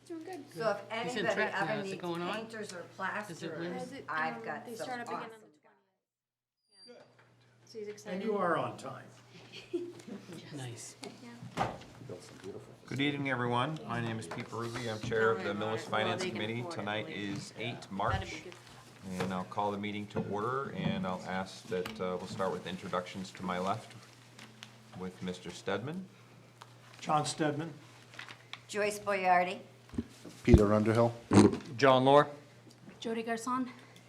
Doing good. So if He's in anybody track now. ever Is it needs going on? painters or Is it plasterers, really? I've got They some start up again on awesome the 20th. Yeah. So he's excited. And you are on time. Nice. Yeah. Good evening, everyone. My name is Pete Berube. I'm Chair of the Millis Finance Committee. Tonight is 8 March, and I'll call the meeting to order, and I'll ask that we'll start with introductions to my left with Mr. Stedman. John Stedman. Joyce Boyardi. Peter Underhill. John Lore. Jody Garson.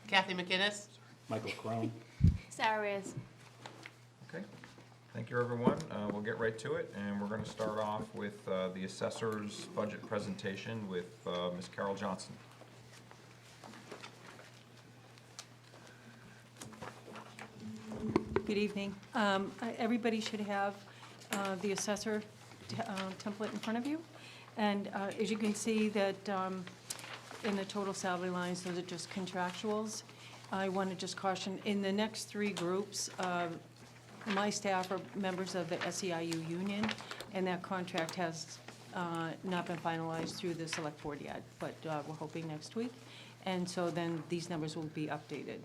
Kathy McInnes? Michael Crone. Sarah Reyes. Okay, thank you, everyone. We'll get right to it, and we're going to start off with the assessor's budget presentation with Ms. Carol Johnson. Good evening. Everybody should have the assessor template in front of you. And as you can see that in the total salary lines, those are just contractuals. I want to just caution, in the next three groups, my staff are members of the SEIU union, and that contract has not been finalized through the select board yet, but we're hoping next week. And so then these numbers will be updated.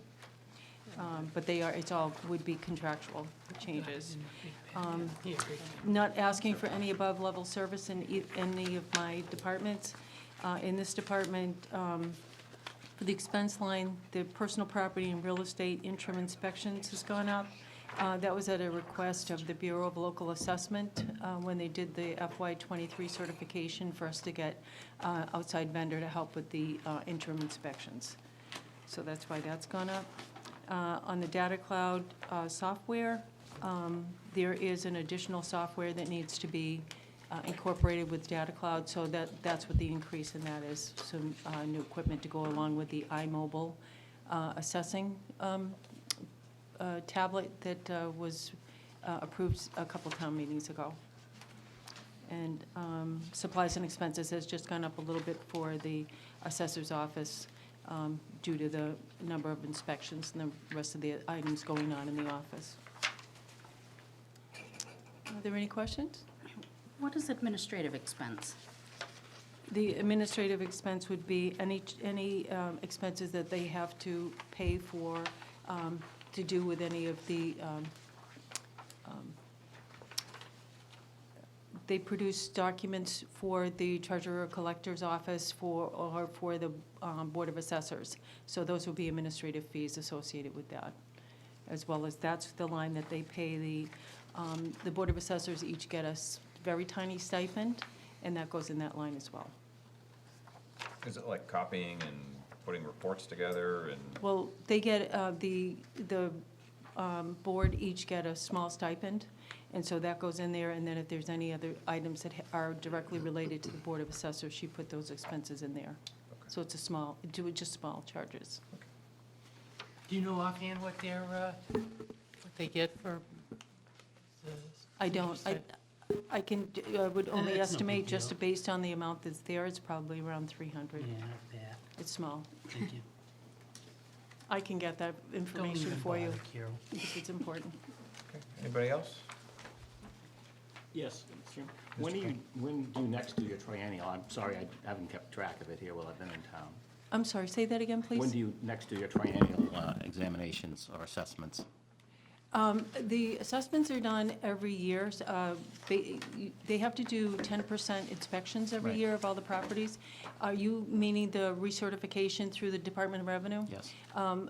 But they are, it's all would be contractual changes. Not asking for any above-level service in any of my departments. In this department, for the expense line, the personal property and real estate interim inspections has gone up. That was at a request of the Bureau of Local Assessment when they did the FY23 certification for us to get outside vendor to help with the interim inspections. So that's why that's gone up. On the data cloud software, there is an additional software that needs to be incorporated with data cloud, so that's what the increase in that is, some new equipment to go along with the iMobile assessing tablet that was approved a couple town meetings ago. And supplies and expenses has just gone up a little bit for the assessor's office due to the number of inspections and the rest of the items going on in the office. Are there any questions? What is administrative expense? The administrative expense would be any expenses that they have to pay for to do with any of the, they produce documents for the treasurer collector's office or for the Board of Assessors. So those will be administrative fees associated with that, as well as that's the line that they pay the Board of Assessors each get a very tiny stipend, and that goes in that line as well. Is it like copying and putting reports together and? Well, they get, the board each get a small stipend, and so that goes in there, and then if there's any other items that are directly related to the Board of Assessors, she put those expenses in there. So it's a small, just small charges. Do you know offhand what their, what they get for the? I don't, I can, I would only That's no estimate, big just deal. based on the amount that's there, it's probably around 300. Yeah, not bad. It's small. Thank you. I can get that Don't information even for you, bother, Carol. because it's important. Okay. Anybody else? Yes, sir. When do you next do your triennial? I'm sorry, I haven't kept track of it here while I've been in town. I'm sorry, say that again, please? When do you next do your triennial examinations or assessments? The assessments are done every year. They have to do 10% inspections every Right. year of all the properties. Are you meaning the recertification through the Department of Revenue? Yes.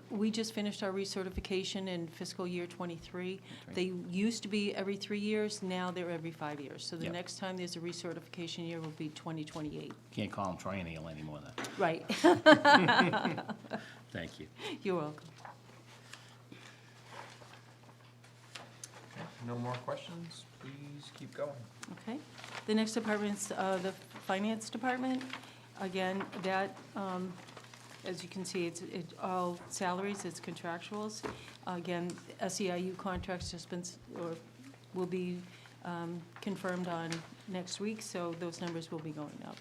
We just finished our recertification in fiscal year '23. right. They used to be every 3 years, now they're every 5 years. So the Yep. next time there's a recertification year will be 2028. Can't call them triennial anymore then. Right. Thank you. You're welcome. Okay. No more questions? Please keep going. Okay. The next department's the Finance Department. Again, that, as you can see, it's all salaries, it's contractuals. Again, SEIU contracts just been, or will be confirmed on next week, so those numbers will be going up.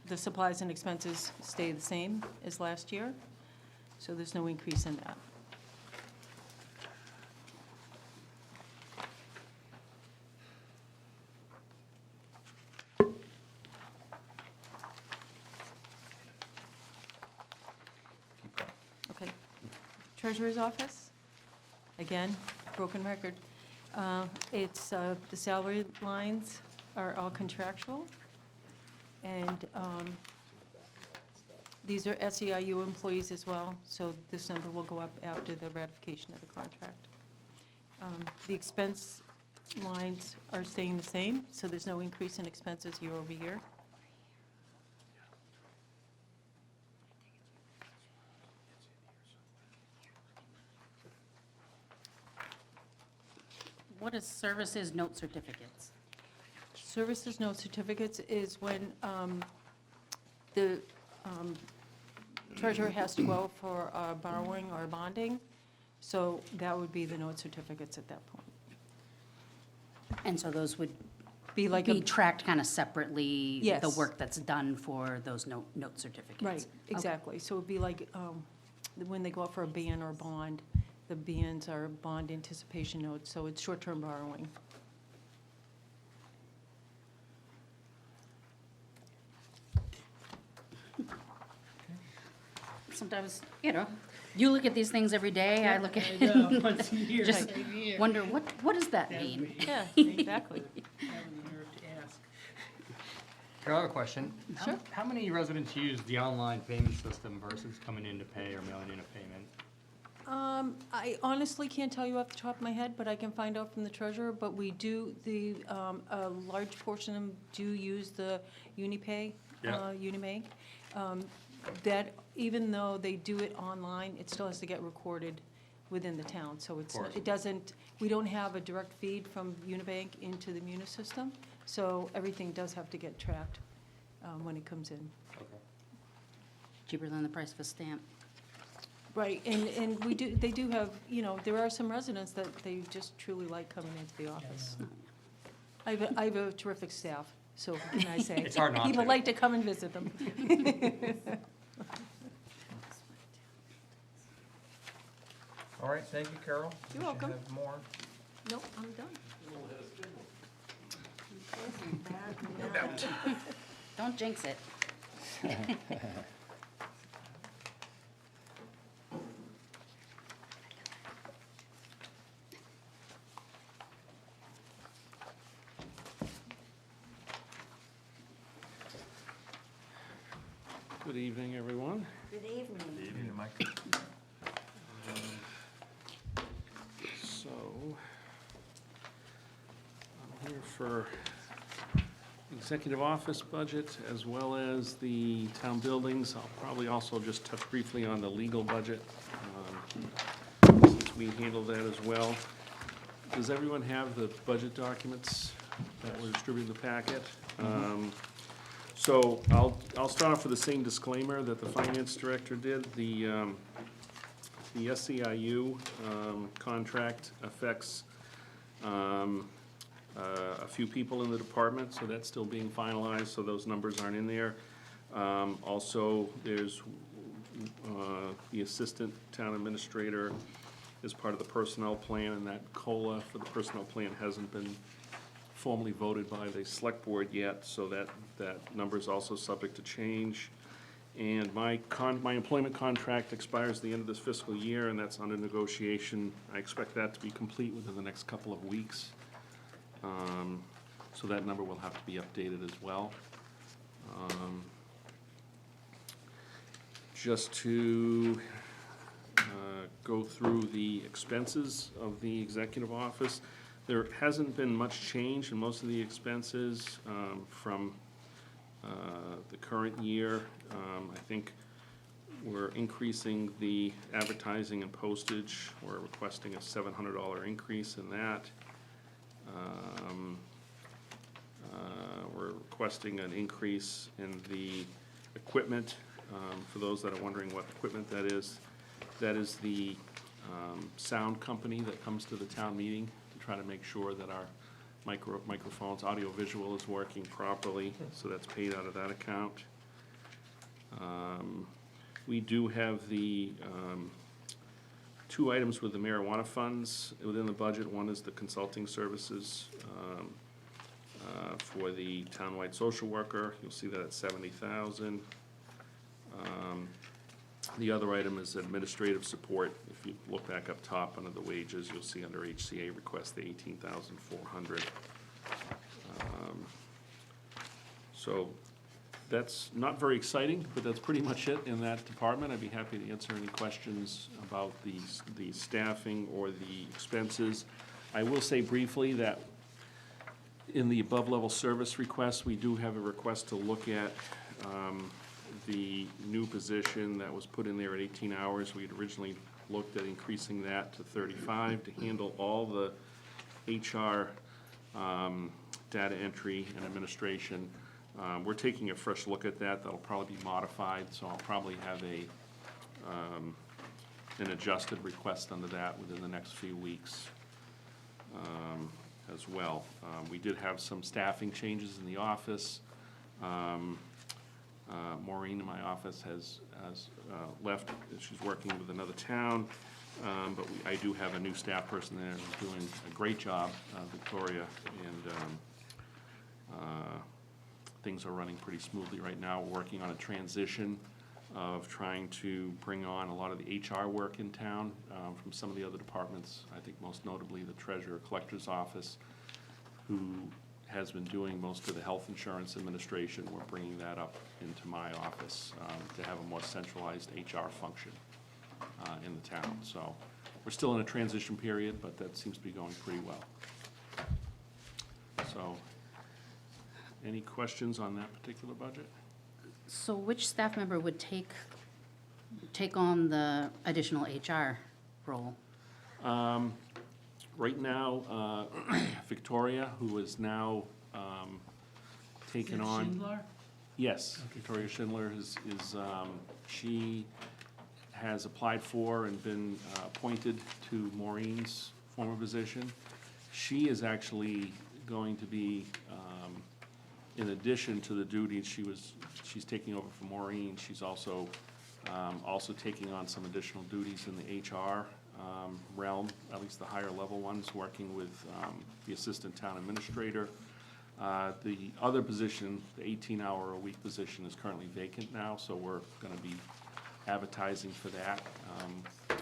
The supplies and expenses stay the same as last year, so there's no increase in that. Treasurer's office, again, broken record. It's, the salary lines are all contractual, and these are SEIU employees as well, so this number will go up after the ratification of the contract. The expense lines are staying the same, so there's no increase in expenses year over year. What is services note certificates? Services note certificates is when the treasurer has to go for borrowing or bonding, so that would be the note certificates at that point. And so those would Be like be a, tracked kind of separately? The Yes. work that's done for those note certificates? right, Okay. exactly. So it'd be like when they go out for a ban or a bond, the bans are bond anticipation notes, so it's short-term borrowing. Sometimes, you look at these things every day, I look at it, Once a year, just same here. wonder, what does that mean? Yeah, exactly. Having the nerve to ask. Carol, I have a question. Sure. How many residents use the online payment system versus coming in to pay or mailing in a payment? I honestly can't tell you off the top of my head, but I can find out from the treasurer, but we do, a large portion of them do use the Unipay, Yeah. Unibank. That, even though they do it online, it still has to get recorded within the town, so it's, course. it doesn't, we don't have a direct feed from Unibank into the Munis system, so everything does have to get tracked when it comes in. Okay. Cheaper than the price of a stamp. Right, and we do, they do have, there are some residents that they just truly like coming into the office. I have a terrific staff, so what can I say? It's hard not People to. like to come and visit them. All right, thank you, Carol. You're We should welcome. have more. Nope, I'm done. Don't jinx it. Good evening, everyone. Good evening. Evening, Mike. So, I'm here for executive office budget as well as the town buildings. I'll probably also just touch briefly on the legal budget, since we handle that as well. Does everyone have the budget documents that were distributed in the packet? So I'll start off with the same disclaimer that the finance director did. The SEIU contract affects a few people in the department, so that's still being finalized, so those numbers aren't in there. Also, there's the assistant town administrator is part of the personnel plan, and that COLA for the personnel plan hasn't been formally voted by the select board yet, so that number is also subject to change. And my employment contract expires the end of this fiscal year, and that's under negotiation. I expect that to be complete within the next couple of weeks. So that number will have to be updated as well. Just to go through the expenses of the executive office, there hasn't been much change in most of the expenses from the current year. I think we're increasing the advertising and postage. We're requesting a $700 increase in that. We're requesting an increase in the equipment. For those that are wondering what equipment that is the sound company that comes to the town meeting to try to make sure that our microphones, audio-visual is working properly, so that's paid out of that account. We do have the two items with the marijuana funds within the budget. One is the consulting services for the townwide social worker. You'll see that at $70,000. The other item is administrative support. If you look back up top under the wages, you'll see under HCA request the $18,400. So that's not very exciting, but that's pretty much it in that department. I'd be happy to answer any questions about the staffing or the expenses. I will say briefly that in the above-level service request, we do have a request to look at the new position that was put in there at 18 hours. We had originally looked at increasing that to 35 to handle all the HR data entry and administration. We're taking a fresh look at that. That'll probably be modified, so I'll probably have an adjusted request under that within the next few weeks as well. We did have some staffing changes in the office. Maureen in my office has left. She's working with another town, but I do have a new staff person there who's doing a great job, Victoria, and things are running pretty smoothly right now. We're working on a transition of trying to bring on a lot of the HR work in town from some of the other departments. I think most notably the treasurer collector's office, who has been doing most of the health insurance administration. We're bringing that up into my office to have a more centralized HR function in the town. So we're still in a transition period, but that seems to be going pretty well. So, any questions on that particular budget? So which staff member would take on the additional HR role? Right now, Victoria, who is now taken on. Schindler? Yes, Victoria Schindler she has applied for and been appointed to Maureen's former position. She is actually going to be, in addition to the duties she's taking over from Maureen, she's also taking on some additional duties in the HR realm, at least the higher level ones, working with the assistant town administrator. The other position, the 18-hour-a-week position, is currently vacant now, so we're going to be advertising for that.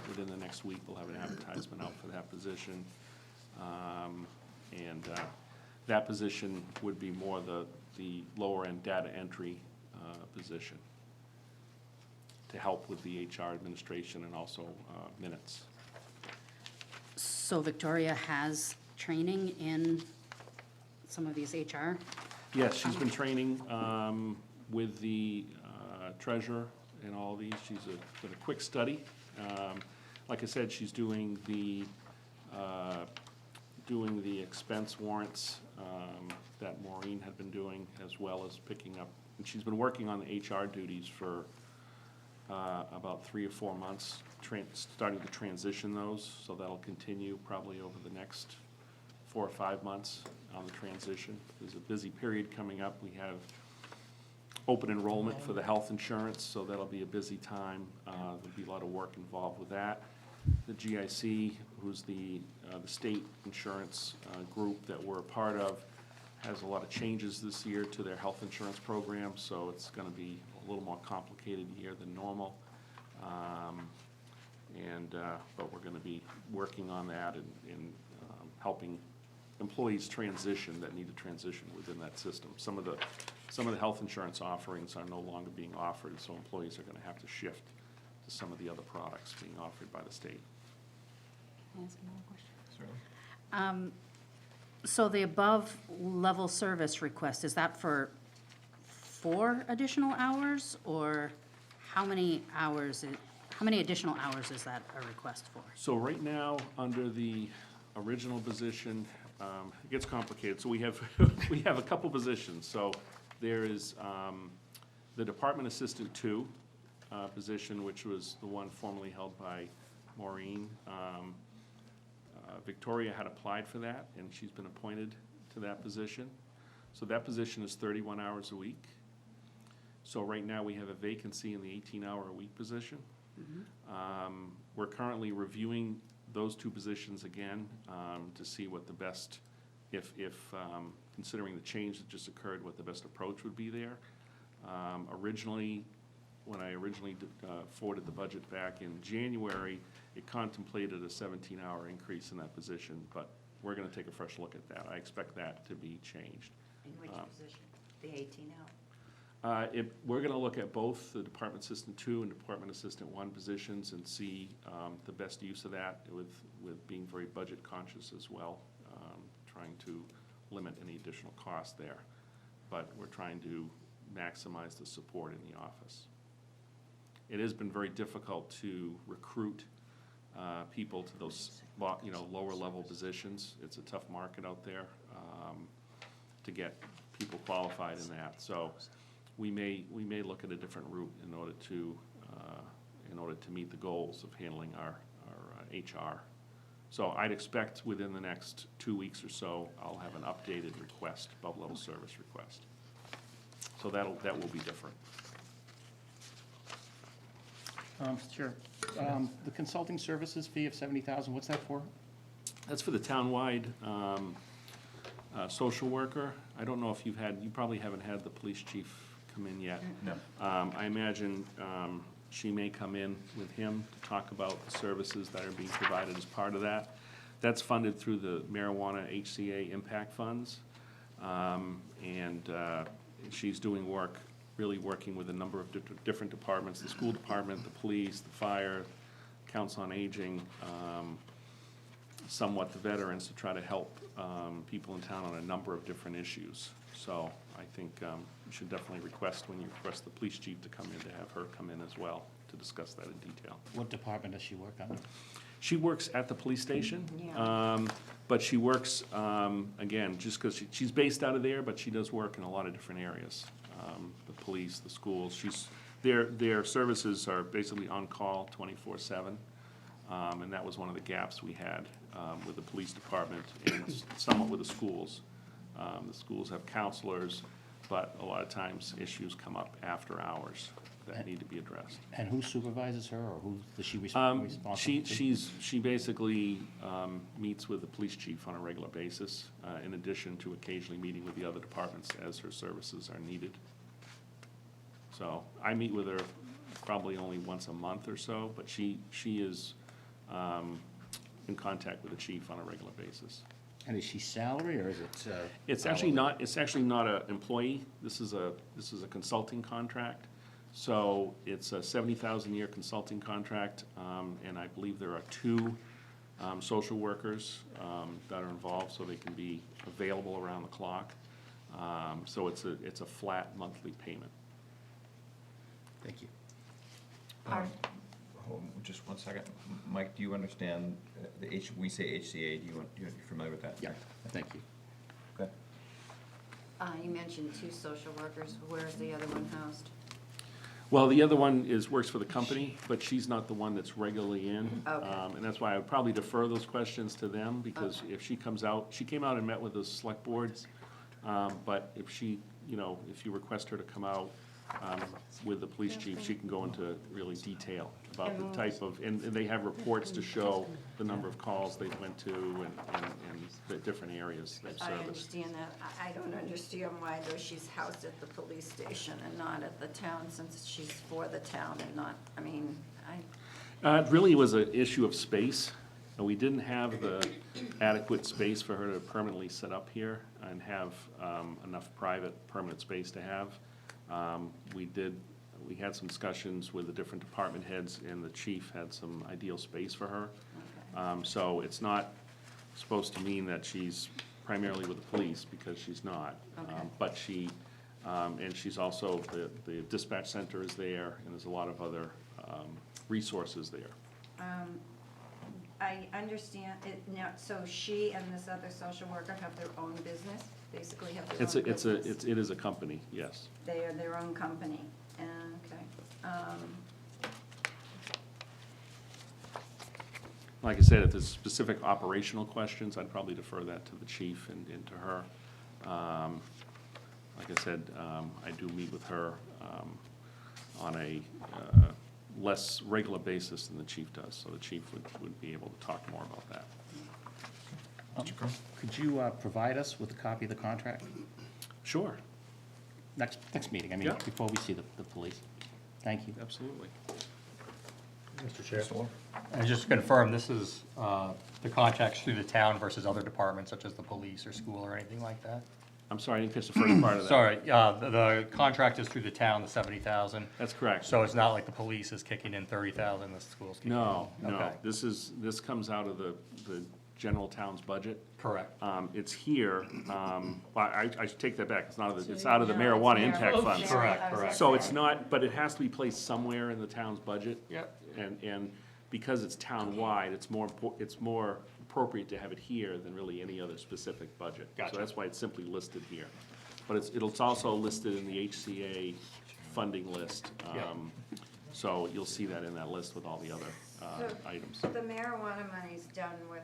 Within the next week, we'll have an advertisement out for that position. And that position would be more the lower-end data entry position to help with the HR administration and also minutes. So Victoria has training in some of these HR? Yes, she's been training with the treasurer and all these. She's done a quick study. Like I said, she's doing the expense warrants that Maureen had been doing, as well as picking up. And she's been working on the HR duties for about 3 or 4 months, starting to transition those. So that'll continue probably over the next 4 or 5 months on the transition. There's a busy period coming up. We have open enrollment for the health insurance, so that'll be a busy time. There'll be a lot of work involved with that. The GIC, who's the state insurance group that we're a part of, has a lot of changes this year to their health insurance program, so it's going to be a little more complicated year than normal. But we're going to be working on that and helping employees transition that need to transition within that system. Some of the health insurance offerings are no longer being offered, so employees are going to have to shift to some of the other products being offered by the state. Can I ask another question? So the above level service request, is that for 4 additional hours, or how many additional hours is that a request for? So right now, under the original position, it gets complicated. So we have a couple positions. So there is the Department Assistant 2 position, which was the one formerly held by Maureen. Victoria had applied for that, and she's been appointed to that position. So that position is 31 hours a week. So right now, we have a vacancy in the 18-hour-a-week position. Mm-hmm. We're currently reviewing those 2 positions again to see what the best, if considering the change that just occurred, what the best approach would be there. Originally, when I originally forwarded the budget back in January, it contemplated a 17-hour increase in that position, but we're gonna take a fresh look at that. I expect that to be changed. In which position? The 18-hour? We're gonna look at both the Department Assistant 2 and Department Assistant 1 positions and see the best use of that with being very budget conscious as well, trying to limit any additional cost there. But we're trying to maximize the support in the office. It has been very difficult to recruit people to those, lower level positions. It's a tough market out there to get people qualified in that. So we may look at a different route in order to meet the goals of handling our HR. So I'd expect within the next 2 weeks or so, I'll have an updated request, above level service request. So that will be different. Sure. The consulting services fee of $70,000, what's that for? That's for the townwide social worker. I don't know if you probably haven't had the police chief come in yet. No. I imagine she may come in with him to talk about the services that are being provided as part of that. That's funded through the marijuana HCA impact funds. And she's doing work, really working with a number of different departments, the school department, the police, the fire, council on aging, somewhat the veterans, to try to help people in town on a number of different issues. So I think you should definitely request, when you request the police chief to come in, to have her come in as well to discuss that in detail. What department does she work on? She works at the police station, Yeah. but she works, again, just because she's based out of there, but she does work in a lot of different areas. The police, the schools, their services are basically on call 24/7. And that was one of the gaps we had with the police department and somewhat with the schools. The schools have counselors, but a lot of times issues come up after hours that need to be addressed. And who supervises her, or who is she responsible to? She basically meets with the police chief on a regular basis, in addition to occasionally meeting with the other departments as her services are needed. So I meet with her probably only once a month or so, but she is in contact with the chief on a regular basis. And is she salary, or is it? It's actually not an employee. This is a consulting contract. So it's a $70,000 a year consulting contract, and I believe there are 2 social workers that are involved, so they can be available around the clock. So it's a flat monthly payment. Thank you. Our- Hold on just one second. Mike, do you understand we say HCA, you're familiar with that? Yeah, thank you. Okay. You mentioned 2 social workers. Where's the other one housed? Well, the other one works for the company, but she's not the one that's regularly in. Okay. And that's why I would probably defer those questions to them, because if she comes out, she came out and met with the select board. But if if you request her to come out with the police chief, she can go into really detail about the type of, and they have reports to show the number of calls they went to and the different areas they've I serviced. understand that. I don't understand why, though, she's housed at the police station and not at the town, since she's for the town and not, It really was an issue of space. We didn't have the adequate space for her to permanently set up here and have enough private, permanent space to have. We had some discussions with the different department heads, and the chief had some ideal space for her. So it's not supposed to mean that she's primarily with the police, because she's not. Okay. But and she's also, the dispatch center is there, and there's a lot of other resources there. I understand it now. So she and this other social worker have their own business, basically have their own business? It is a company, yes. They are their own company. Okay. Like I said, if there's specific operational questions, I'd probably defer that to the chief and to her. Like I said, I do meet with her on a less regular basis than the chief does, so the chief would be able to talk more about that. Could you provide us with a copy of the contract? Sure. Next meeting, Yeah. before we see the police. Thank you. Absolutely. Mr. Chair. And just to confirm, this is the contracts through the town versus other departments such as the police or school or anything like that? I'm sorry, I didn't catch the first part of that. Sorry, the contract is through the town, the 70,000. That's correct. So it's not like the police is kicking in 30,000, the school's kicking in? No, no, Okay. this comes out of the general town's budget. Correct. It's here, well, I should take that back, it's out of the marijuana impact funds. Correct. So it's not, but it has to be placed somewhere in the town's budget. Yep. And because it's town-wide, it's more appropriate to have it here than really any other specific budget. Gotcha. So that's why it's simply listed here. But it's also listed in the HCA funding list. Yeah. So you'll see that in that list with all the other So- items. The marijuana money's done with,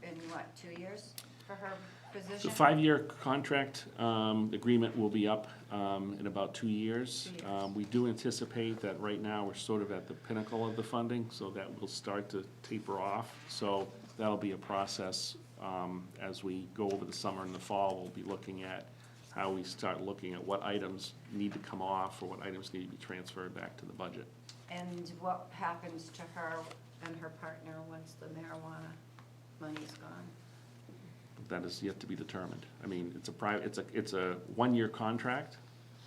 in what, 2 years for her position? The 5-year contract agreement will be up in about 2 years. 2 years. We do anticipate that right now, we're sort of at the pinnacle of the funding, so that will start to taper off. So that'll be a process as we go over the summer and the fall. We'll be looking at how we start looking at what items need to come off or what items need to be transferred back to the budget. And what happens to her and her partner once the marijuana money's gone? That is yet to be determined. I mean, it's a 1-year contract,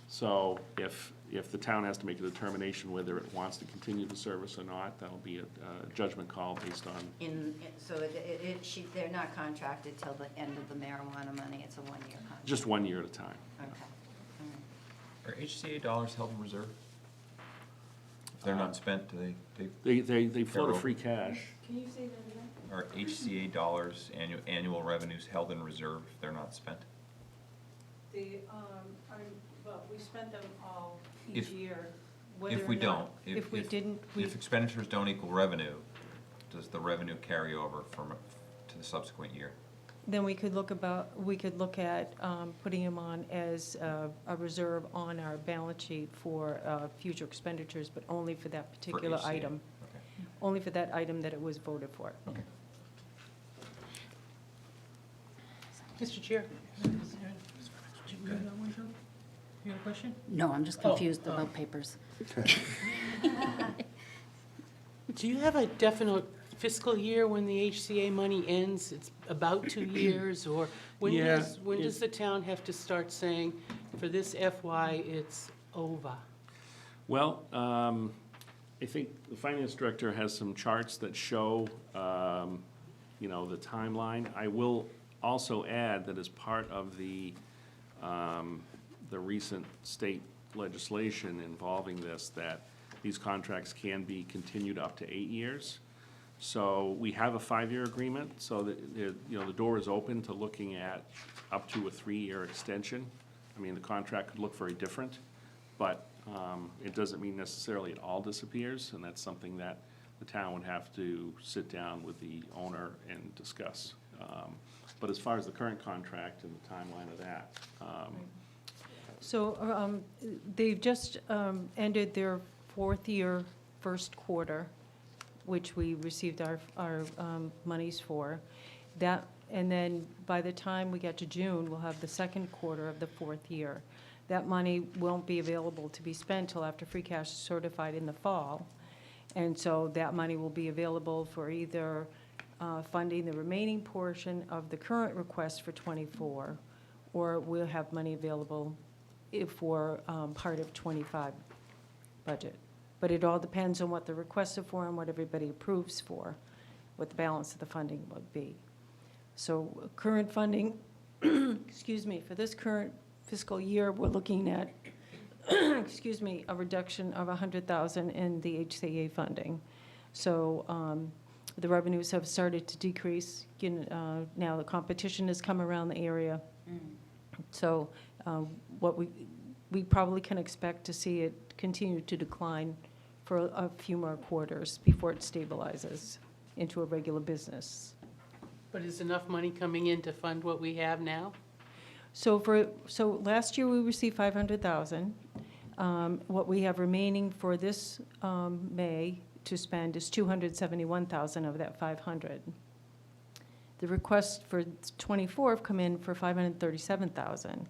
so if the town has to make a determination whether it wants to continue the service or not, that'll be a judgment call based on, They're not contracted till the end of the marijuana money, it's a 1-year contract? just 1 year at a time. Okay. Are HCA dollars held in reserve? If they're not spent, do they They float a Carol. free cash. Can you say that again? are HCA dollars, annual revenues held in reserve if they're not spent? Well, we spent them all If- year. If we don't, If we didn't, if expenditures don't equal revenue, does the revenue carry over to the subsequent year? then we could look at putting them on as a reserve on our balance sheet for future expenditures, but only for that particular HCA. item. Okay. Only for that item that it was voted for. Okay. Mr. Chair? You have a question? No, I'm just confused about papers. Do you have a definite fiscal year when the HCA money ends? It's about 2 years, or when Yeah, does the town have to start saying, for this FY, it's over? Well, I think the finance director has some charts that show, the timeline. I will also add that as part of the recent state legislation involving this, that these contracts can be continued up to 8 years. So we have a 5-year agreement, so that, the door is open to looking at up to a 3-year extension. I mean, the contract could look very different, but it doesn't mean necessarily it all disappears, and that's something that the town would have to sit down with the owner and discuss. But as far as the current contract and the timeline of that, So they've just ended their 4th year, 1st quarter, which we received our monies for. And then by the time we get to June, we'll have the 2nd quarter of the 4th year. That money won't be available to be spent till after free cash is certified in the fall. And so that money will be available for either funding the remaining portion of the current request for '24, or we'll have money available for part of '25 budget. But it all depends on what the requests are for and what everybody approves for, what the balance of the funding would be. So current funding, excuse me, for this current fiscal year, we're looking at, excuse me, a reduction of $100,000 in the HCA funding. So the revenues have started to decrease. Now the competition has come around the area. So what we probably can expect to see it continue to decline for a few more quarters before it stabilizes into a regular business. But is enough money coming in to fund what we have now? So last year we received $500,000. What we have remaining for this May to spend is $271,000 of that $500. The requests for '24 have come in for $537,000.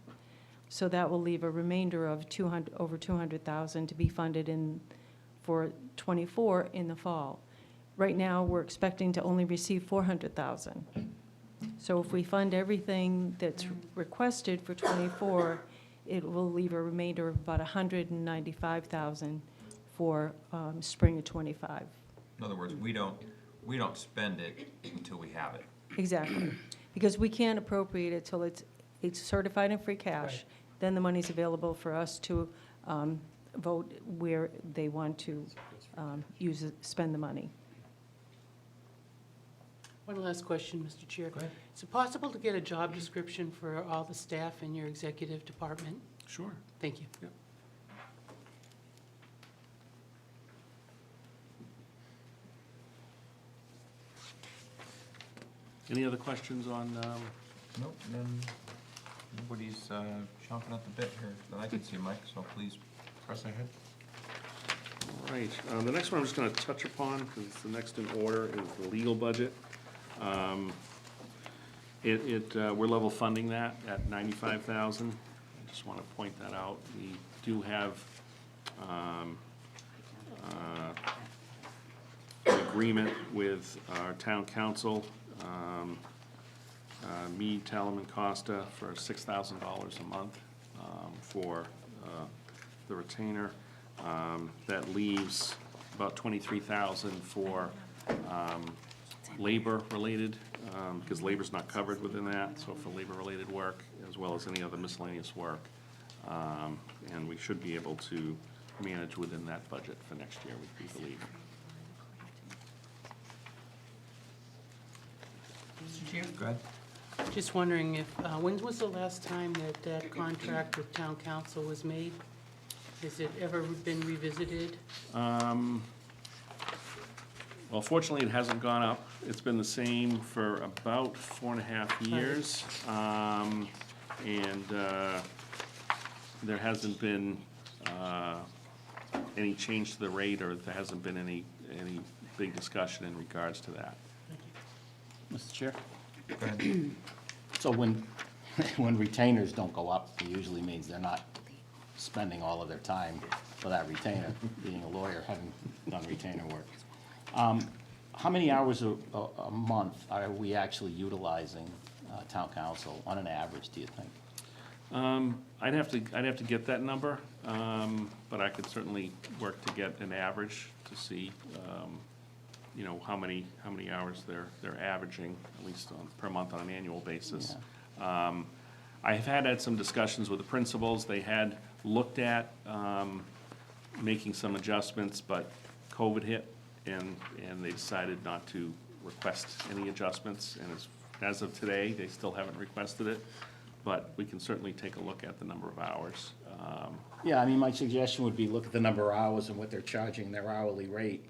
So that will leave a remainder of over 200,000 to be funded for '24 in the fall. Right now, we're expecting to only receive 400,000. So if we fund everything that's requested for '24, it will leave a remainder of about 195,000 for spring of '25. In other words, we don't spend it until we have it. Exactly, because we can't appropriate it till it's certified in free cash. Right. Then the money's available for us to vote where they want to spend the money. One last question, Mr. Chair. Is it possible to get a job description for all the staff in your executive department? Sure. Thank you. Yep. Any other questions on, Nope, then nobody's chomping at the bit here that I can see, Mike, so please press ahead. all right, the next one I'm just gonna touch upon, because it's the next in order, is the legal budget. We're level funding that at 95,000. I just want to point that out. We do have an agreement with our town council, Mead, Talman, Costa, for $6,000 a month for the retainer. That leaves about 23,000 for labor-related, because labor's not covered within that, so for labor-related work, as well as any other miscellaneous work. And we should be able to manage within that budget for next year, we believe. Mr. Chair? Go ahead. Just wondering if, when was the last time that contract with town council was made? Has it ever been revisited? Well, fortunately, it hasn't gone up. It's been the same for about 4.5 years. There hasn't been any change to the rate, or there hasn't been any big discussion in regards to that. Mr. Chair? Go ahead. So when retainers don't go up, it usually means they're not spending all of their time for that retainer, being a lawyer, having done retainer work. How many hours a month are we actually utilizing town council on an average, do you think? I'd have to get that number, but I could certainly work to get an average to see, how many hours they're averaging, at least per month on an annual basis. I have had some discussions with the principals. They had looked at making some adjustments, but COVID hit, and they decided not to request any adjustments. And as of today, they still haven't requested it, but we can certainly take a look at the number of hours. Yeah, I mean, my suggestion would be look at the number of hours and what they're charging their hourly rate,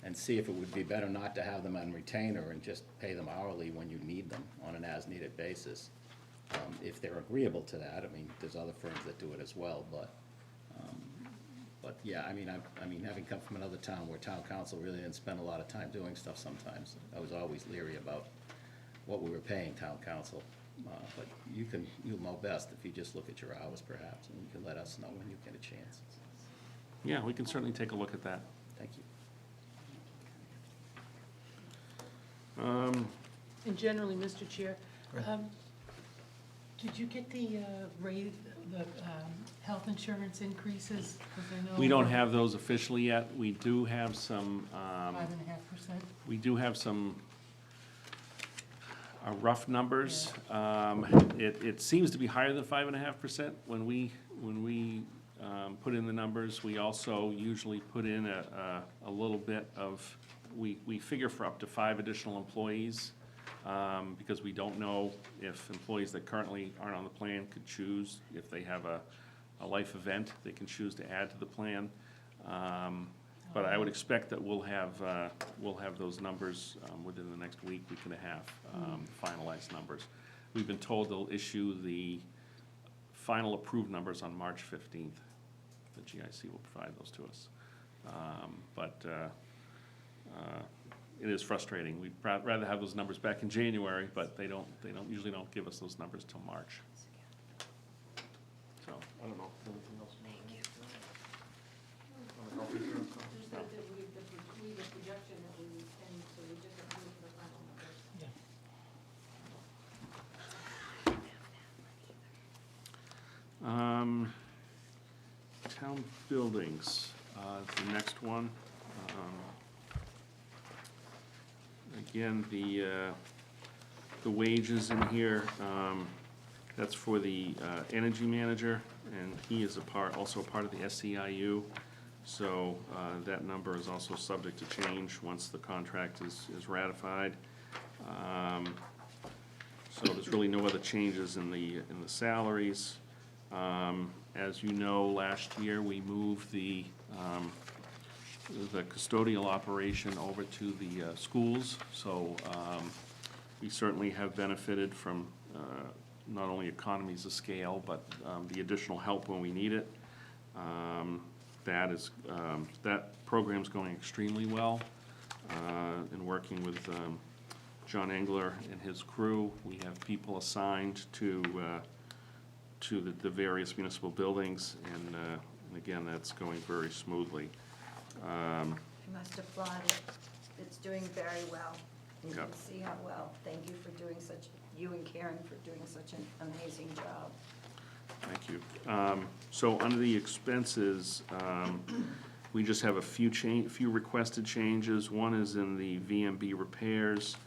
and see if it would be better not to have them on retainer and just pay them hourly when you need them on an as-needed basis. If they're agreeable to that, I mean, there's other firms that do it as well, but yeah, I mean, having come from another town where town council really didn't spend a lot of time doing stuff sometimes, I was always leery about what we were paying town council. But you'll know best if you just look at your hours perhaps, and you can let us know when you get a chance. Yeah, we can certainly take a look at that. Thank you. And generally, Mr. Chair, did you get the health insurance increases? 'Cause I know We don't have those officially yet. We do have some, 5.5%? we do have some rough numbers. It seems to be higher than 5.5% when we put in the numbers. We also usually put in a little bit of, we figure for up to 5 additional employees, because we don't know if employees that currently aren't on the plan could choose, if they have a life event, they can choose to add to the plan. But I would expect that we'll have those numbers within the next week and a half, finalized numbers. We've been told they'll issue the final approved numbers on March 15th. The GIC will provide those to us. But it is frustrating. We'd rather have those numbers back in January, but they usually don't give us those numbers till March. So I don't know, if there's anything else. Thank you. Town buildings, is the next one. Again, the wages in here, that's for the energy manager, and he is also a part of the SEIU. So that number is also subject to change once the contract is ratified. So there's really no other changes in the salaries. As you know, last year, we moved the custodial operation over to the schools. So we certainly have benefited from not only economies of scale, but the additional help when we need it. That program's going extremely well. In working with John Engler and his crew, we have people assigned to the various municipal buildings, and again, that's going very smoothly. I must applaud it. It's doing very well. You Yep. can see how well. Thank you for doing you and Karen for doing such an amazing job. Thank you. So under the expenses, we just have a few requested changes. One is in the VMB repairs.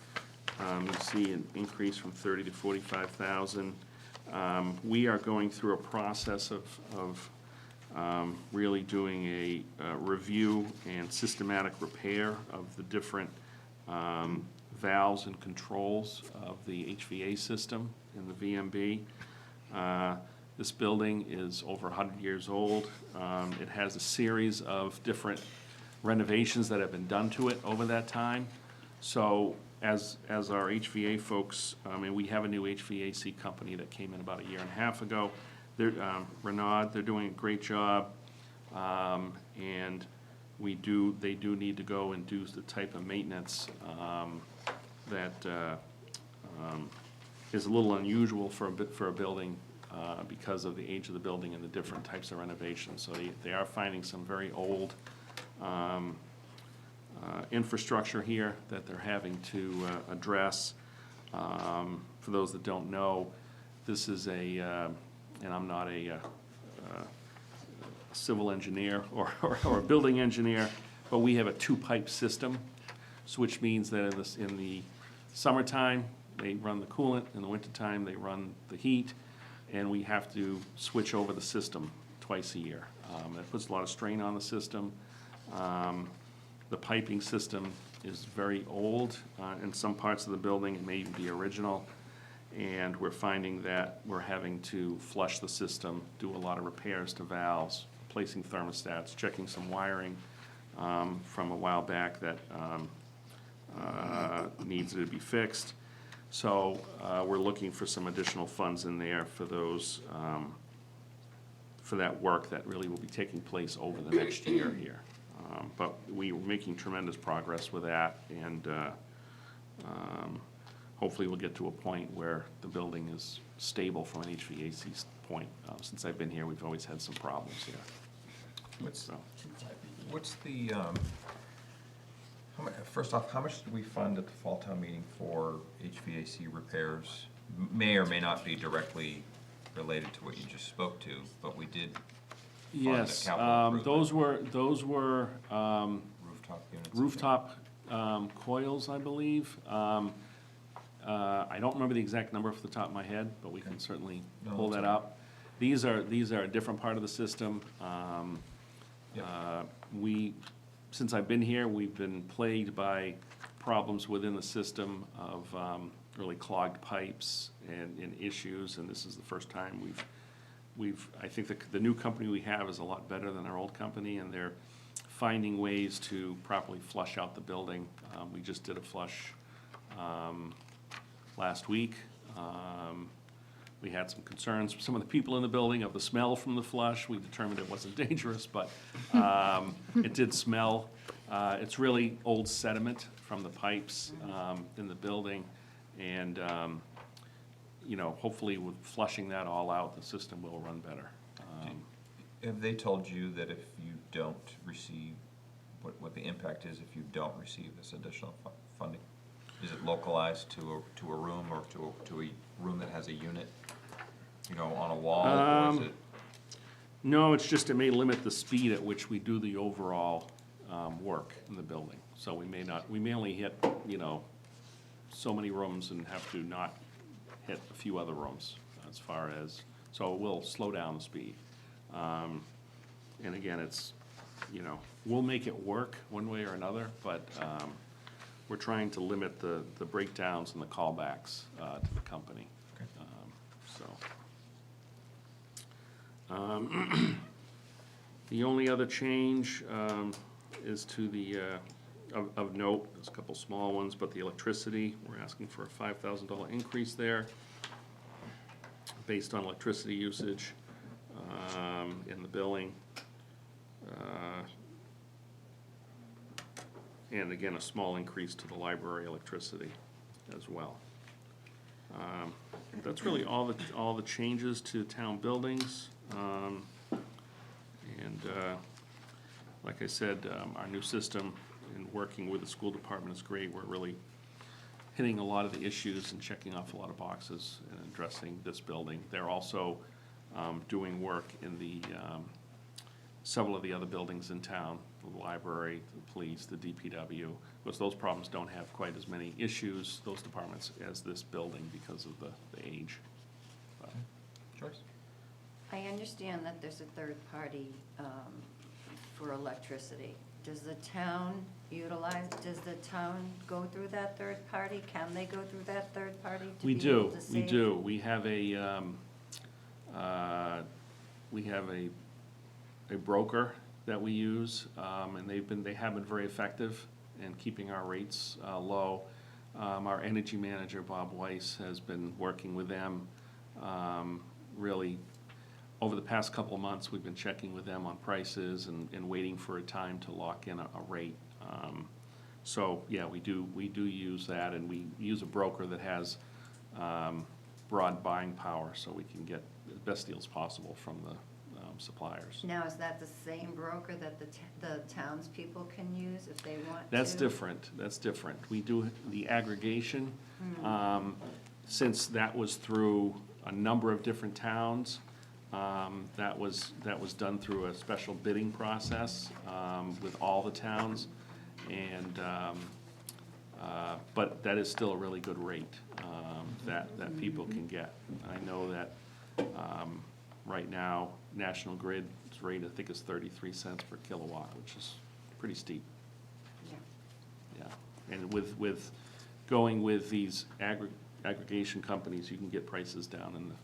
You see an increase from 30 to 45,000. We are going through a process of really doing a review and systematic repair of the different valves and controls of the HVA system in the VMB. This building is over 100 years old. It has a series of different renovations that have been done to it over that time. So as our HVA folks, and we have a new HVAC company that came in about a year and a half ago. Renaud, they're doing a great job. And they do need to go and do the type of maintenance that is a little unusual for a building because of the age of the building and the different types of renovations. So they are finding some very old infrastructure here that they're having to address. For those that don't know, this is and I'm not a civil engineer or a building engineer, but we have a two-pipe system, so which means that in the summertime, they run the coolant, in the wintertime, they run the heat, and we have to switch over the system twice a year. That puts a lot of strain on the system. The piping system is very old. In some parts of the building, it may even be original, and we're finding that we're having to flush the system, do a lot of repairs to valves, replacing thermostats, checking some wiring from a while back that needs to be fixed. So we're looking for some additional funds in there for those, for that work that really will be taking place over the next year here. But we're making tremendous progress with that, and hopefully we'll get to a point where the building is stable from an HVAC point. Since I've been here, we've always had some problems here. What's the, first off, how much did we fund at the fall town meeting for HVAC repairs? May or may not be directly related to what you just spoke to, but we did fund Yes, a capital improvement. those were Rooftop units. rooftop coils, I believe. I don't remember the exact number off the top of my head, but we can certainly pull that's that all up. These are a different part of the system. Since I've been here, we've been plagued by problems within the system of really clogged pipes and issues, and this is the first time I think the new company we have is a lot better than our old company, and they're finding ways to properly flush out the building. We just did a flush last week. We had some concerns from some of the people in the building of the smell from the flush. We determined it wasn't dangerous, but it did smell. It's really old sediment from the pipes in the building, and hopefully with flushing that all out, the system will run better. Have they told you that if you don't receive, what the impact is if you don't receive this additional funding? Is it localized to a room or to a room that has a unit, you know, on a wall, or is it? No, it's just it may limit the speed at which we do the overall work in the building. So we may only hit, you know, so many rooms and have to not hit a few other rooms as far as, so it will slow down the speed. And again, it's, you know, we'll make it work one way or another, but we're trying to limit the breakdowns and the callbacks to the company. Okay. The only other change is to the, of note, there's a couple small ones, but the electricity, we're asking for a $5,000 increase there based on electricity usage in the billing. And again, a small increase to the library electricity as well. That's really all the changes to town buildings. Like I said, our new system in working with the school department is great. We're really hitting a lot of the issues and checking off a lot of boxes and addressing this building. They're also doing work in the several of the other buildings in town, the library, the police, the DPW, because those problems don't have quite as many issues, those departments, as this building because of the age. Joyce? I understand that there's a third party for electricity. Does the town does the town go through that third party? Can they go through that third party to We be able do, to we save? do. We have a broker that we use, and they have been very effective in keeping our rates low. Our energy manager, Bob Weiss, has been working with them. Really, over the past couple of months, we've been checking with them on prices and waiting for a time to lock in a rate. So, yeah, we do use that, and we use a broker that has broad buying power, so we can get the best deals possible from the suppliers. Now, is that the same broker that the townspeople can use if they want to? That's different, that's different. We do the aggregation, since that was through a number of different towns, that was done through a special bidding process with all the towns, and, but that is still a really good rate that people can get. I know that right now, National Grid's rate, I think, is 33 cents per kilowatt, which is pretty steep. Yeah. Yeah, and with going with these aggregation companies, you can get prices down in the,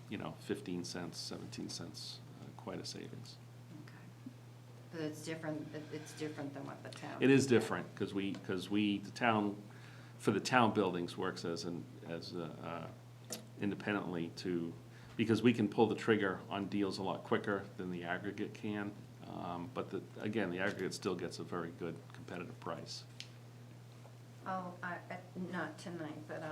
15 cents, 17 cents, quite a savings. Okay. But it's different than what the town. It is different, because the town, for the town buildings, works as independently because we can pull the trigger on deals a lot quicker than the aggregate can. But again, the aggregate still gets a very good competitive price. Not tonight, but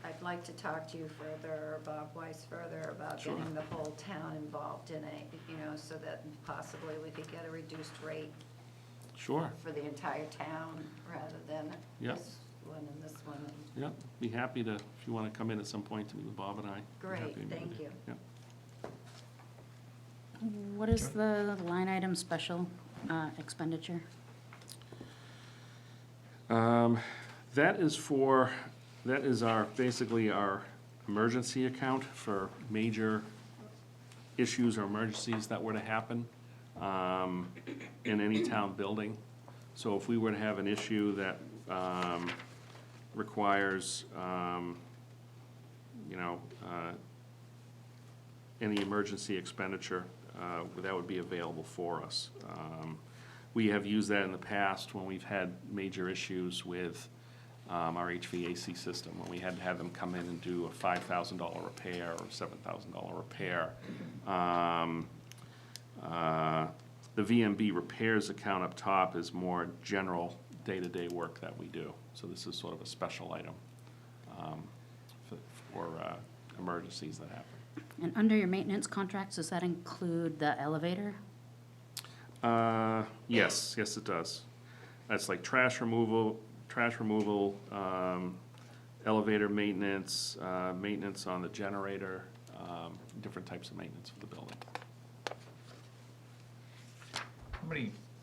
I'd like to talk to you further, or Bob Weiss further, about Sure. getting the whole town involved in it, so that possibly we could get a reduced rate Sure. for the entire town, rather than Yep. this one and this one. Yep, be happy to, if you want to come in at some point to meet with Bob and I. be Great, happy to meet with thank you. Yep. What is the line item special expenditure? That is basically our emergency account for major issues or emergencies that were to happen in any town building. So if we were to have an issue that requires, any emergency expenditure, that would be available for us. We have used that in the past when we've had major issues with our HVAC system, when we had to have them come in and do a $5,000 repair or $7,000 repair. The VMB repairs account up top is more general day-to-day work that we do. So this is sort of a special item for emergencies that happen. And under your maintenance contracts, does that include the elevator? Yes, it does. That's like trash removal, elevator maintenance, maintenance on the generator, different types of maintenance of the building.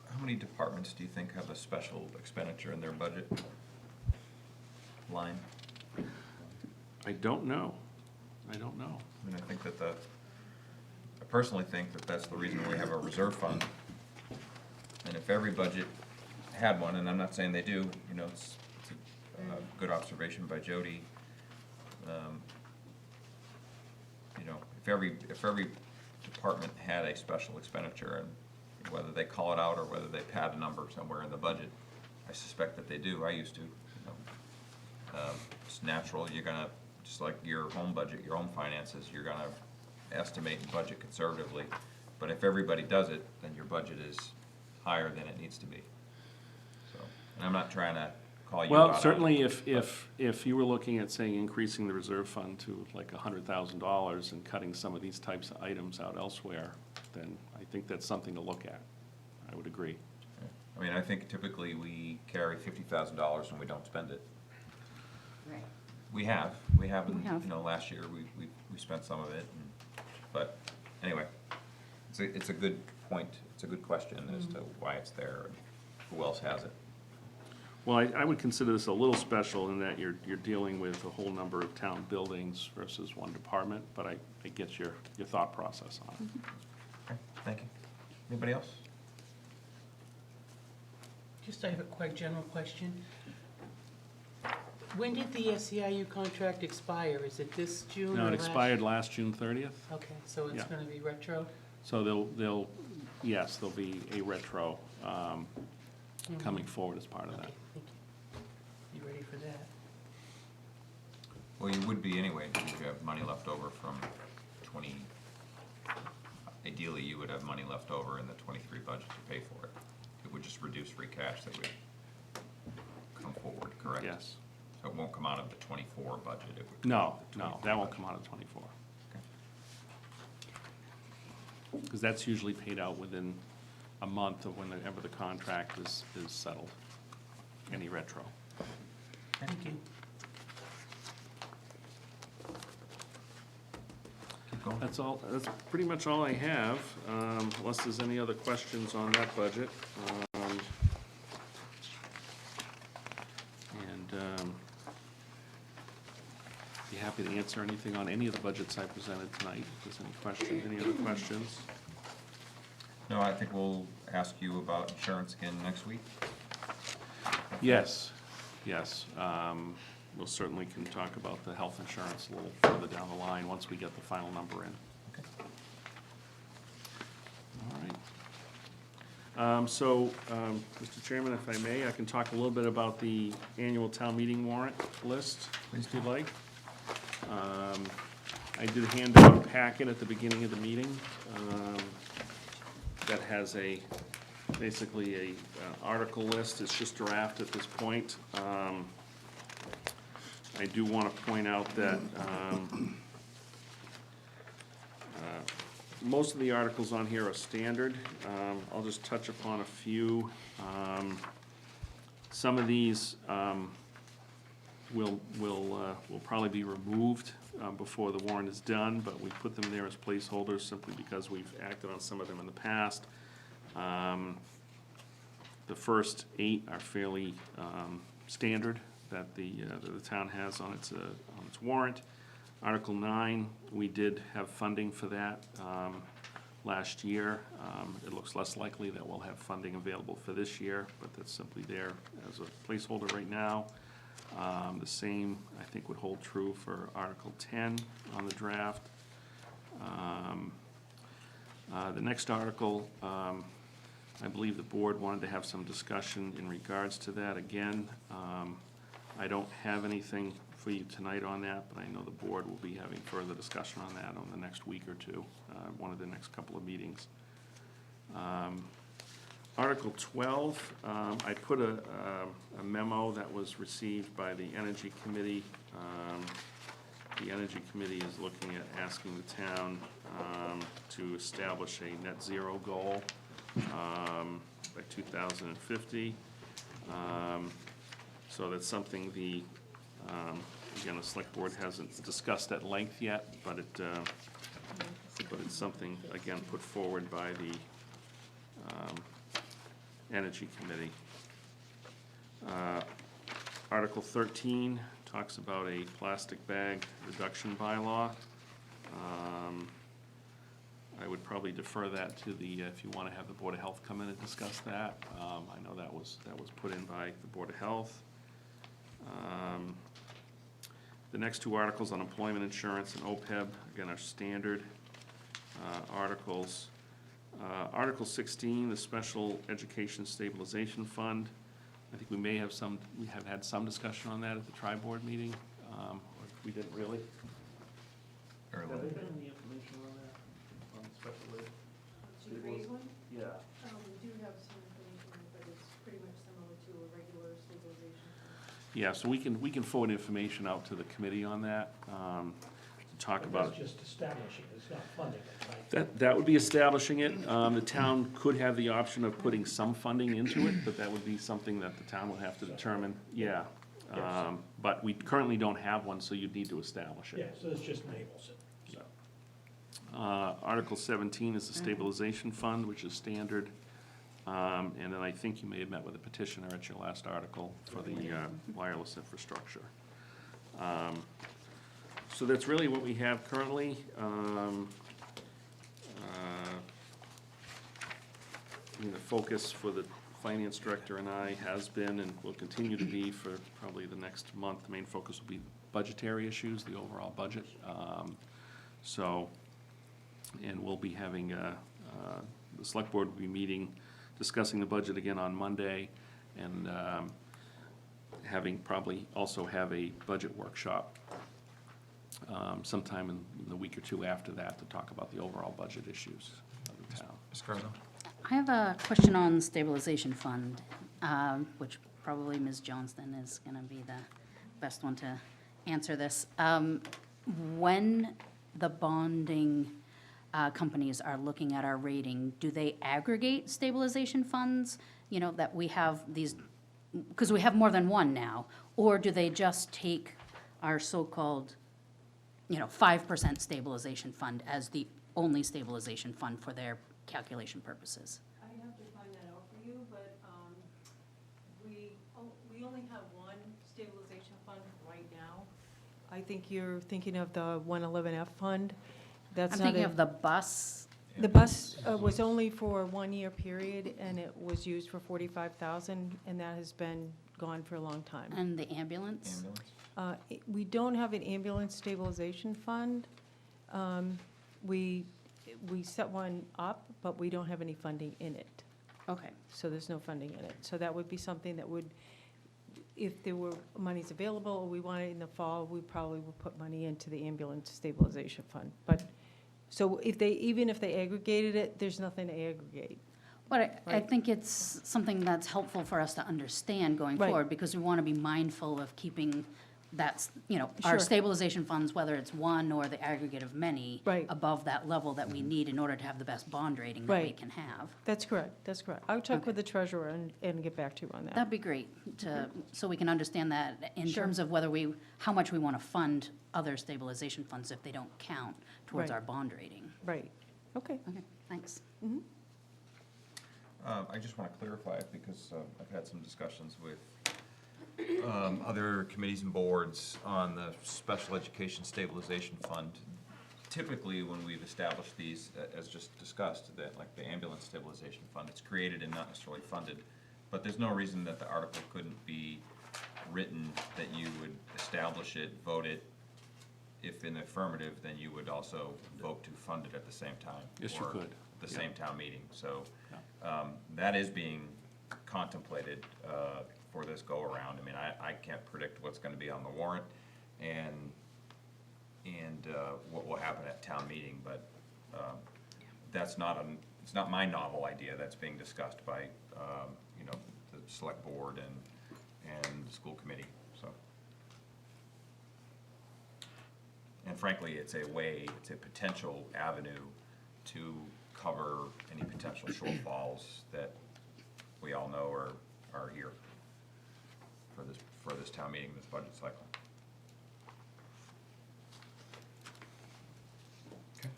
How many departments do you think have a special expenditure in their budget line? I don't know. I mean, I think that I personally think that that's the reason we have a reserve fund. And if every budget had one, and I'm not saying they do, you know, it's a good observation by Jody. You know, if every department had a special expenditure, and whether they call it out or whether they pad a number somewhere in the budget, I suspect that they do. I used to, you know. It's natural, you're gonna, just like your home budget, your own finances, you're gonna estimate and budget conservatively. But if everybody does it, then your budget is higher than it needs to be. So, and I'm not trying to call you out on it. Well, certainly if you were looking at, saying, increasing the reserve fund to like $100,000 and cutting some of these types of items out elsewhere, then I think that's something to look at. I would agree. I mean, I think typically we carry $50,000 and we don't spend it. Right. We have, We have. you know, last year we spent some of it, but anyway, it's a good point, it's a good question as to why it's there and who else has it. Well, I would consider this a little special in that you're dealing with a whole number of town buildings versus one department, but I get your thought process on it. Okay, thank you. Anybody else? Just, I have a quite general question. When did the SEIU contract expire? Is it this June or No, it last? expired last June 30th, Okay, so it's Yeah. gonna be retro? so there'll be a retro coming forward as part of that. Okay, thank you. You ready for that? Well, you would be anyway, because you have money left over from ideally, you would have money left over in the 23 budget to pay for it. It would just reduce free cash that would come forward, correct? Yes. So it won't come out of the 24 budget, it would come No, out of the 24 that won't budget. come out of 24. Okay. Because that's usually paid out within a month of whenever the contract is settled, any retro. Thank you. Keep going. That's pretty much all I have, unless there's any other questions on that budget. Be happy to answer anything on any of the budgets I presented tonight, if there's any other questions. No, I think we'll ask you about insurance again next week. Yes. We'll certainly can talk about the health insurance a little further down the line, once we get the final number in. Okay. All right. Mr. Chairman, if I may, I can talk a little bit about the annual town meeting warrant list, if you'd like. I did hand out a packet at the beginning of the meeting that has basically a article list. It's just draft at this point. I do want to point out that most of the articles on here are standard. I'll just touch upon a few. Some of these will probably be removed before the warrant is done, but we put them there as placeholders simply because we've acted on some of them in the past. The first 8 are fairly standard that the town has on its warrant. Article 9, we did have funding for that last year. It looks less likely that we'll have funding available for this year, but that's simply there as a placeholder right now. The same, I think, would hold true for Article 10 on the draft. The next article, I believe the board wanted to have some discussion in regards to that. Again, I don't have anything for you tonight on that, but I know the board will be having further discussion on that on the next week or two, one of the next couple of meetings. Article 12, I put a memo that was received by the Energy Committee. The Energy Committee is looking at asking the town to establish a net zero goal by 2050. So that's something again, the select board hasn't discussed at length yet, but it's something, again, put forward by the Energy Committee. Article 13 talks about a plastic bag reduction bylaw. I would probably defer that to if you want to have the Board of Health come in and discuss that. I know that was put in by the Board of Health. The next two articles on employment insurance and OPEB, again, are standard articles. Article 16, the Special Education Stabilization Fund. I think we have had some discussion on that at the tri-board meeting, or we didn't really. Very Have little. they been in the information on that, on the special ed? To raise one? Yeah. We do have some information, but it's pretty much similar to a regular stabilization. Yeah, so we can forward information out to the committee on that, to talk about. That's just establishing, it's not funding it, right? That would be establishing it. The town could have the option of putting some funding into it, but that would be something that the town would have to determine, yeah. Yes. But we currently don't have one, so you'd need to establish Yeah, it. so this just enables it. So. Article 17 is the stabilization fund, which is standard. And then I think you may have met with the petitioner at your last article for the wireless infrastructure. So that's really what we have currently. The focus for the finance director and I has been and will continue to be for probably the next month. The main focus will be budgetary issues, the overall budget. And we'll be having, the select board will be meeting, discussing the budget again on Monday, and probably also have a budget workshop sometime in the week or two after that to talk about the overall budget issues of the town. Ms. Cardinal? I have a question on stabilization fund, which probably Ms. Johnston is going to be the best one to answer this. When the bonding companies are looking at our rating, do they aggregate stabilization funds? You know, that we have these, because we have more than one now, or do they just take our so-called, 5% stabilization fund as the only stabilization fund for their calculation purposes? I have to find that out for you, but we only have one stabilization fund right now. I think you're thinking of the 111F fund. That's I'm not thinking a- of the bus. The bus was only for a 1-year period, and it was used for $45,000, and that has been gone for a long time. And the ambulance? We don't have an ambulance stabilization fund. We set one up, but we don't have any funding in it. Okay, So there's no funding in it. So that would be something that would, if there were monies available, or we wanted in the fall, we probably would put money into the ambulance stabilization fund. But, so even if they aggregated it, there's nothing to aggregate. but I Right. think it's something that's helpful for us to understand going Right. forward, because we want to be mindful of keeping that's, our Sure. stabilization funds, whether it's one or the aggregate of many, Right. above that level that we need in order to have the best bond rating that we Right. can have. That's correct, that's correct. I'll check Okay. with the treasurer and get back to you on that. That'd be great, so we can understand that in Sure. terms of how much we want to fund other stabilization funds if they don't count towards Right. our bond rating. Right, okay. Okay, thanks. I just want to clarify, because I've had some discussions with other committees and boards on the Special Education Stabilization Fund. Typically, when we've established these, as just discussed, that like the ambulance stabilization fund, it's created and not necessarily funded. But there's no reason that the article couldn't be written that you would establish it, vote it. If in the affirmative, then you would also vote to fund it at the same time. Yes, you or could. The Yeah. same town meeting. So that is being contemplated for this go-around. I mean, I can't predict what's going to be on the warrant and what will happen at town meeting, but it's not my novel idea. That's being discussed by, the select board and the school committee, so. And frankly, it's a potential avenue to cover any potential shortfalls that we all know are here for this town meeting, this budget cycle. Okay.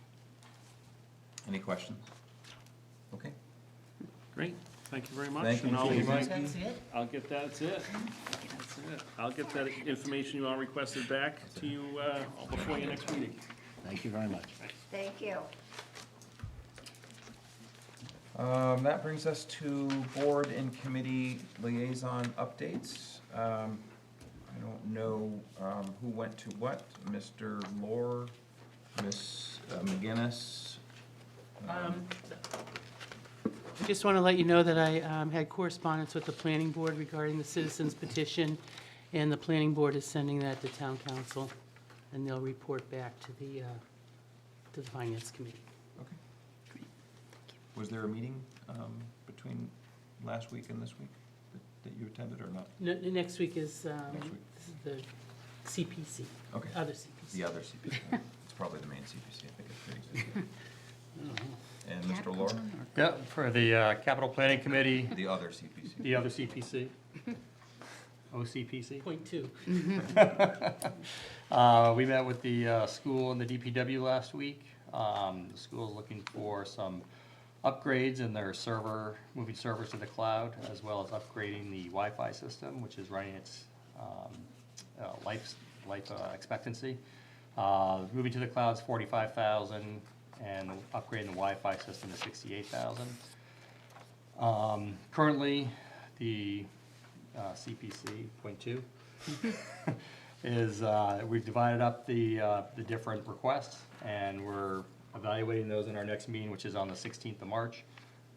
Any questions? Okay. Great, thank you very much. Thank you, And I'll Mr. invite- That's it? I'll get that, that's it. That's it. I'll get that information you all requested back to you before your next meeting. Thank you very much. Thank you. That brings us to board and committee liaison updates. I don't know who went to what, Mr. Lohr, Ms. McGinnis. I just want to let you know that I had correspondence with the planning board regarding the citizens petition, and the planning board is sending that to town council, and they'll report back to the finance committee. Okay. Was there a meeting between last week and this week that you attended or not? Next week is, Next week. this is the CPC. Okay. Other CPC. The other CPC. It's probably the main CPC, I think it's pretty good. And Mr. Lohr, Yeah, for the Capital Planning Committee, the other CPC. the other CPC, OCPC. Point two. We met with the school and the DPW last week. The school's looking for some upgrades in their server, moving servers to the cloud, as well as upgrading the Wi-Fi system, which is running its life expectancy. Moving to the cloud's $45,000, and upgrading the Wi-Fi system to $68,000. Currently, the CPC .2 is we've divided up the different requests, and we're evaluating those in our next meeting, which is on the 16th of March.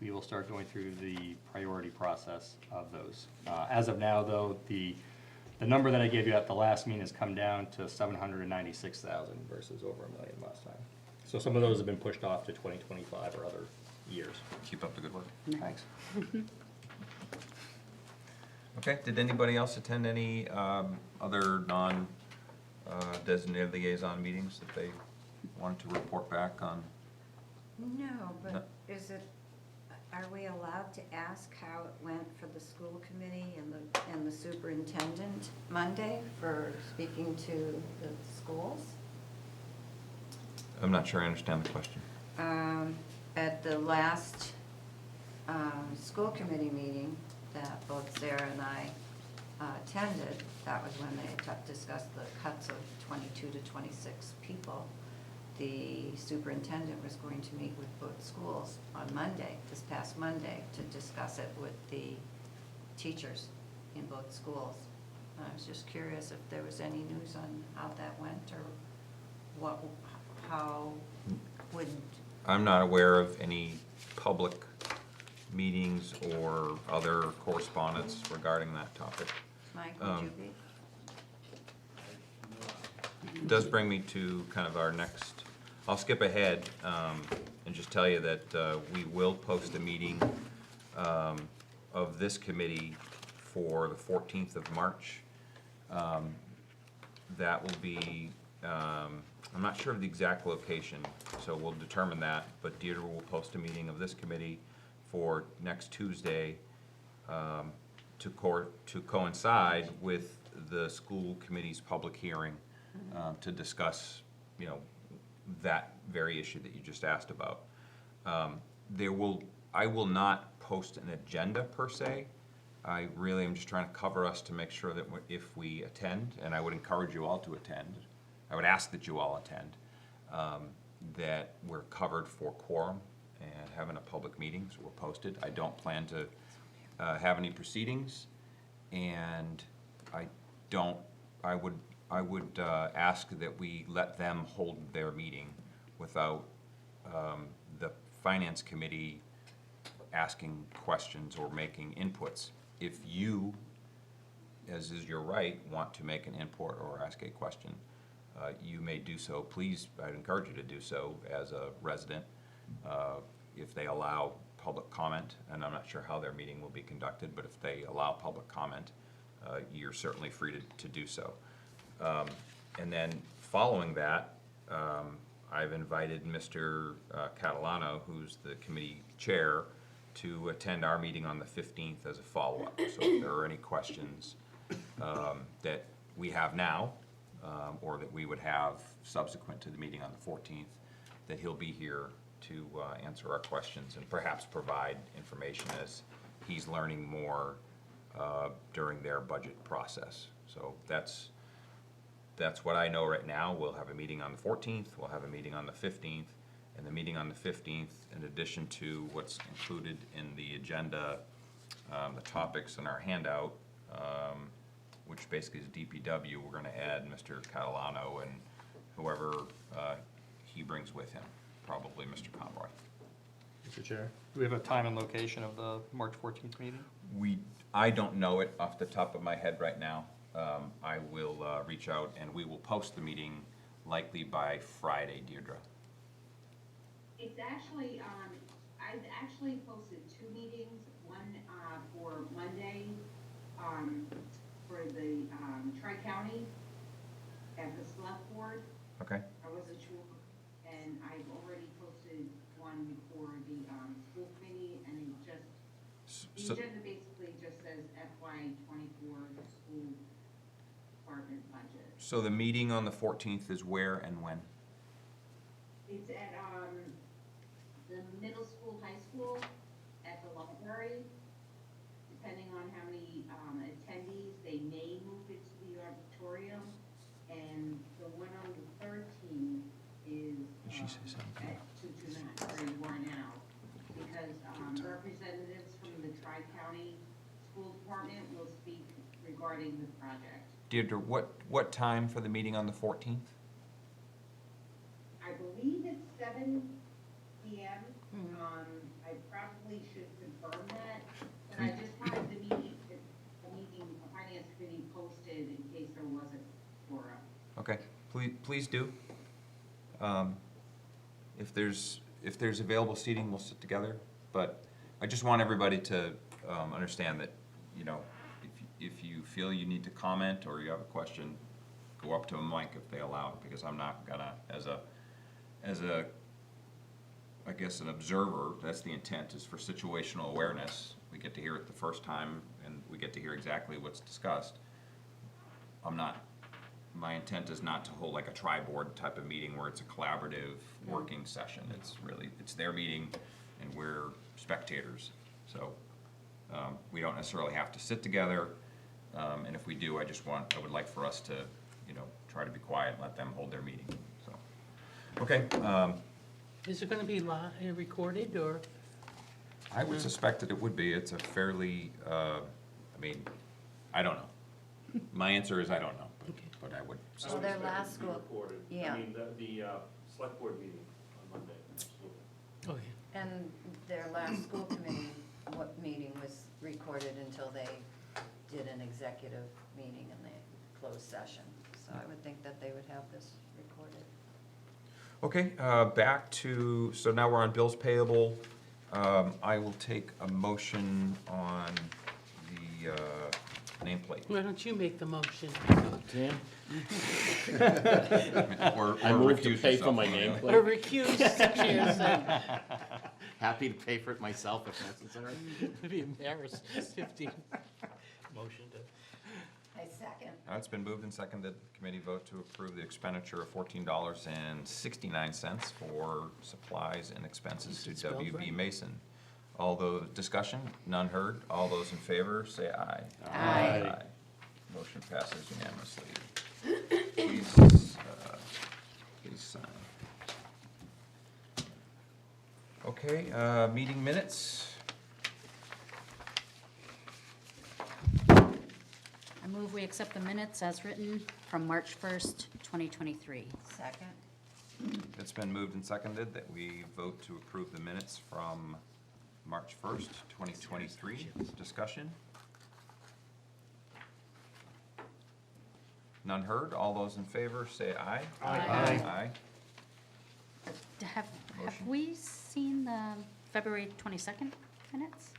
We will start going through the priority process of those. As of now, though, the number that I gave you at the last meeting has come down to 796,000 versus over $1 million last time. So some of those have been pushed off to 2025 or other years. Keep up the good work. Thanks. Okay, did anybody else attend any other non-designated liaison meetings that they wanted to report back on? No, No. but are we allowed to ask how it went for the school committee and the superintendent Monday for speaking to the schools? I'm not sure I understand the question. At the last school committee meeting that both Sarah and I attended, that was when they discussed the cuts of 22 to 26 people. The superintendent was going to meet with both schools on Monday, this past Monday, to discuss it with the teachers in both schools. I was just curious if there was any news on how that went, or how would... I'm not aware of any public meetings or other correspondence regarding that topic. Mike, would you be? It does bring me to kind of our next, I'll skip ahead and just tell you that we will post a meeting of this committee for the 14th of March. That will be, I'm not sure of the exact location, so we'll determine that, but Deirdre will post a meeting of this committee for next Tuesday to coincide with the school committee's public hearing to discuss, you know, that very issue that you just asked about. I will not post an agenda per se. I really am just trying to cover us to make sure that if we attend, and I would encourage you all to attend, I would ask that you all attend, that we're covered for quorum and having a public meeting, so we're posted. I don't plan to have any proceedings, and I would ask that we let them hold their meeting without the finance committee asking questions or making inputs. If you, as is your right, want to make an input or ask a question, you may do so. Please, I'd encourage you to do so as a resident. If they allow public comment, and I'm not sure how their meeting will be conducted, but if they allow public comment, you're certainly free to do so. And then following that, I've invited Mr. Catalano, who's the committee chair, to attend our meeting on the 15th as a follow-up. So if there are any questions that we have now, or that we would have subsequent to the meeting on the 14th, that he'll be here to answer our questions and perhaps provide information as he's learning more during their budget process. So that's what I know right now. We'll have a meeting on the 14th, we'll have a meeting on the 15th, and the meeting on the 15th, in addition to what's included in the agenda, the topics in our handout, which basically is DPW, we're gonna add Mr. Catalano and whoever he brings with him, probably Mr. Conroy. Mr. Chair, do we have a time and location of the March 14th meeting? I don't know it off the top of my head right now. I will reach out and we will post the meeting likely by Friday, Deirdre. It's actually, I've actually posted 2 meetings, one for Monday for the Tri-County at the Select Board. Okay. I wasn't sure, and I've already posted one for the school committee, and it just, the So, agenda basically just says FY '24 school department budget. so the meeting on the 14th is where and when? It's at the middle school, high school, at the library. Depending on how many attendees, they may move it to the auditorium. And the one on the 13th is Did she say something? at 229, where you are now. Because representatives from the Tri-County School Department will speak regarding the project. Deirdre, what time for the meeting on the 14th? I believe it's 7 p.m. I probably should confirm that, but I just wanted the finance committee posted in case there wasn't quorum. Okay, please do. If there's available seating, we'll sit together. But I just want everybody to understand that, you know, if you feel you need to comment or you have a question, go up to a mic if they allow it, because I'm not gonna, as a I guess an observer, that's the intent, is for situational awareness. We get to hear it the first time and we get to hear exactly what's discussed. My intent is not to hold like a tri-board type of meeting where it's a collaborative working session. It's their meeting and we're spectators. So we don't necessarily have to sit together. And if we do, I would like for us to, you know, try to be quiet and let them hold their meeting, so. Okay. Is it gonna be recorded, or? I would suspect that it would be. It's a fairly, I don't know. My answer is I don't know, but I would. Well, their last school, Recorded. yeah. I mean, the select board meeting on Monday, absolutely. Oh, yeah. And their last school committee meeting was recorded until they did an executive meeting in the closed session. So I would think that they would have this recorded. Okay, so now we're on bills payable. I will take a motion on the nameplate. Why don't you make the motion? Tim? Or I move to recuse pay for yourself my from it. Or nameplate. recuse, chair said. Happy to pay for it myself if necessary. I'd be embarrassed, 15. Motion to. I second. It's been moved and seconded. Committee vote to approve the expenditure of $14.69 for supplies and expenses to Is it spelled WB right? Mason. All those, discussion, none heard. All those in favor, say aye. Aye. Motion passes unanimously. Please sign. Okay, meeting minutes. I move we accept the minutes as written from March 1st, 2023. Second. It's been moved and seconded that we vote to approve the minutes from March 1st, 2023. Discussion? None heard. All those in favor, say aye. Aye. Aye. Have Motion. we seen the February 22nd minutes?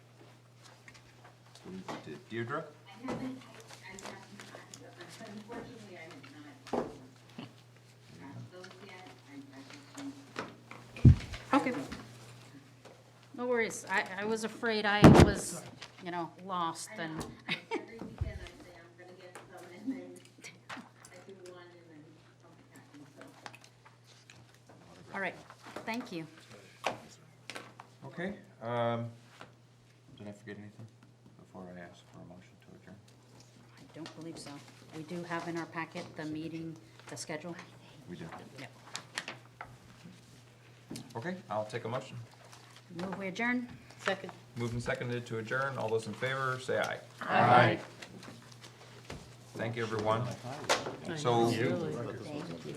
Deirdre? I haven't, unfortunately, I have not passed those yet. I just need Okay. No worries. I was afraid I was, you know, lost and, Every weekend I say I'm gonna get some, and then I do one, and then something happens, so. all right, thank you. Okay, did I forget anything before I ask for a motion to adjourn? I don't believe so. We do have in our packet the meeting, the schedule. We do. Yep. Okay, I'll take a motion. Move we adjourn? Second. Moved and seconded to adjourn. All those in favor, say aye. Aye. Thank you, everyone. I So- know, really. Thank you.